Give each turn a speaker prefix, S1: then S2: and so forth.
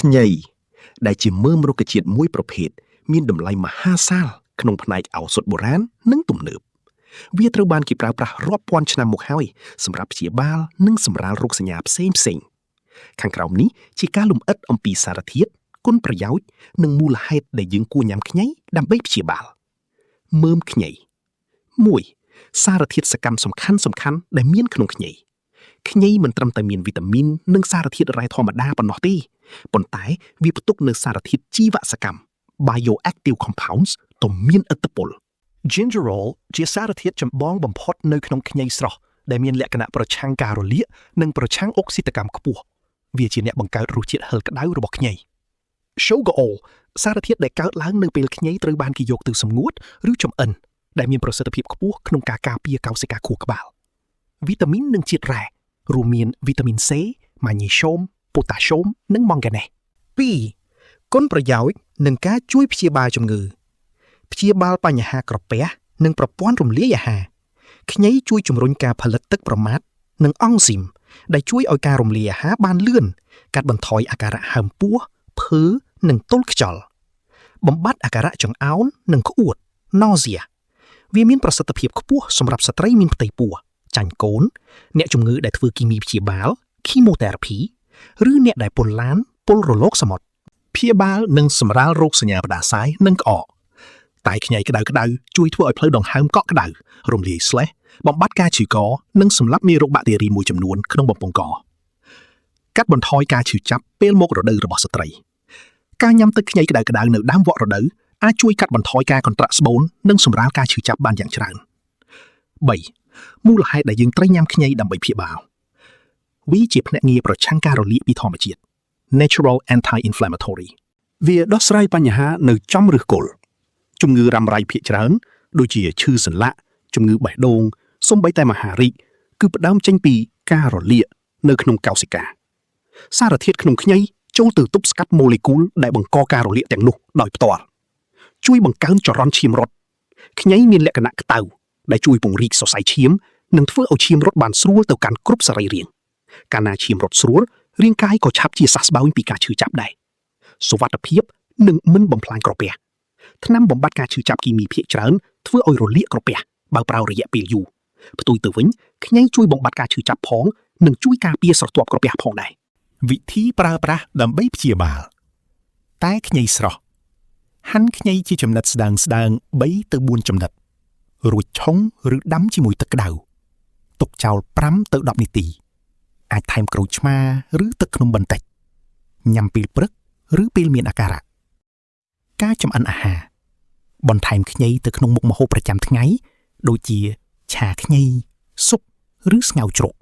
S1: ខ្ញីដែលជាមើមរុក្ខជាតិមួយប្រភេទមានតម្លៃមហាសាលក្នុងផ្នែកឱសថបុរាណនិងទំនើបវាត្រូវបានគេប្រើប្រាស់រាប់ពាន់ឆ្នាំមកហើយសម្រាប់ព្យាបាលនិងសម្រាលរោគសញ្ញាផ្សេងៗខាងក្រោមនេះជាការលម្អិតអំពីសារធាតុគុណប្រយោជន៍និងមូលហេតុដែលយើងគួរញ៉ាំខ្ញីដើម្បីព្យាបាលមើមខ្ញី 1. សារធាតុសកម្មសំខាន់ៗដែលមានក្នុងខ្ញីខ្ញីមិនត្រឹមតែមានវីតាមីននិងសារធាតុរ៉ែធម្មតាប៉ុណ្ណោះទេប៉ុន្តែវាផ្ទុកនូវសារធាតុជីវសកម្ម bioactive compounds ដ៏មានឥទ្ធិពល Gingerol ជាសារធាតុចម្បងបំផុតនៅក្នុងខ្ញីស្រស់ដែលមានលក្ខណៈប្រឆាំងការរលាកនិងប្រឆាំងអុកស៊ីតកម្មខ្ពស់វាជាអ្នកបង្កើតរសជាតិហឹរក្តៅរបស់ខ្ញី Sugarol សារធាតុដែលកើតឡើងនៅពេលខ្ញីត្រូវបានគេយកទៅសម្ងួតឬចម្អិនដែលមានប្រសិទ្ធភាពខ្ពស់ក្នុងការការពារកោសិកាខួរក្បាលវីតាមីននិងជាតិរ៉ែរួមមានវីតាមីន C ម៉ាញ៉េស្យូម ប៉ូតាស្យូមនិងម៉ង់ហ្គាណេស 2. គុណប្រយោជន៍និងការជួយព្យាបាលជំងឺព្យាបាលបញ្ហាក្រពះនិងប្រព័ន្ធរំលាយអាហារខ្ញីជួយជំរុញការផលិតទឹកប្រមាត់និងអង់ស៊ីមដែលជួយឲ្យការរំលាយអាហារបានលឿនកាត់បន្ថយអាការៈហើមពោះភើនិងទល់ខ្យល់បំបត្តិអាការៈចង្អោននិងក្អួត nausea វាមានប្រសិទ្ធភាពខ្ពស់សម្រាប់ស្ត្រីមានផ្ទៃពោះចាញ់កូនអ្នកជំងឺដែលធ្វើគីមីព្យាបាល chemotherapy ឬអ្នកដែលពុលឡានពុលរលកសមុទ្រព្យាបាលនិងសម្រាលរោគសញ្ញាផ្ដាសាយនិងក្អកតែខ្ញីក្តៅៗជួយធ្វើឲ្យផ្លូវដង្ហើមកក់ក្តៅរំលាយស្លេសបំបត្តិការឈឺកនិងសម្លាប់មេរោគបាក់តេរីមួយចំនួនក្នុងបំពង់កកាត់បន្ថយការឈឺចាប់ពេលមករដូវរបស់ស្ត្រីការញ៉ាំទឹកខ្ញីក្តៅៗនៅដើមវគ្គរដូវអាចជួយកាត់បន្ថយការកន្ត្រាក់ស្បូននិងសម្រាលការឈឺចាប់បានយ៉ាងច្រើន 3. មូលហេតុដែលយើងត្រូវញ៉ាំខ្ញីដើម្បីព្យាបាលវាជាភ្នាក់ងារប្រឆាំងការរលាកពីធម្មជាតិ Natural Anti-Inflammatory វាដោះស្រាយបញ្ហានៅចំឫសគល់ជំងឺរ៉ាំរ៉ៃភាគច្រើនដូចជាឈឺសន្លាក់ជំងឺបេះដូងសូម្បីតែមហារីកគឺផ្ដើមចេញពីការរលាកនៅក្នុងកោសិកាសារធាតុក្នុងខ្ញីចូលទៅទប់ស្កាត់ម៉ូលេគុលដែលបង្កការរលាកទាំងនោះដោយផ្ទាល់ជួយបង្កើនចរន្តឈាមរត់ខ្ញីមានលក្ខណៈក្តៅដែលជួយពង្រីកសរសៃឈាមនិងធ្វើឲ្យឈាមរត់បានស្រួលទៅកាន់គ្រប់សរីរាង្គកាលណាឈាមរត់ស្រួលរាងកាយក៏ឆាប់ជាសះស្បើយពីការឈឺចាប់ដែរសុវត្ថិភាពនិងមិនបំផ្លាញក្រពះថ្នាំបំបត្តិការឈឺចាប់គីមីភាគច្រើនធ្វើឲ្យរលាកក្រពះបើប្រើរយៈពេលយូរផ្ទុយទៅវិញខ្ញីជួយបំបត្តិការឈឺចាប់ផងនិងជួយការពារស្រទាប់ក្រពះផងដែរវិធីប្រើប្រាស់ដើម្បីព្យាបាលតែខ្ញីស្រស់ហាន់ខ្ញីជាចំណិតស្ដើងៗ 3 ទៅ 4 ចំណិតរួចឆុងឬដាំជាមួយទឹកក្តៅទុកចោល 5 ទៅ 10 នាទីអាចថែមក្រូចឆ្មាឬទឹកឃ្មុំបន្តិចញ៉ាំពេលព្រឹកឬពេលមានអាការៈការចម្អិនអាហារបន្ថែមខ្ញីទៅក្នុងមុខម្ហូបប្រចាំថ្ងៃដូចជាឆាខ្ញីស៊ុបឬស្ងោរជ្រក់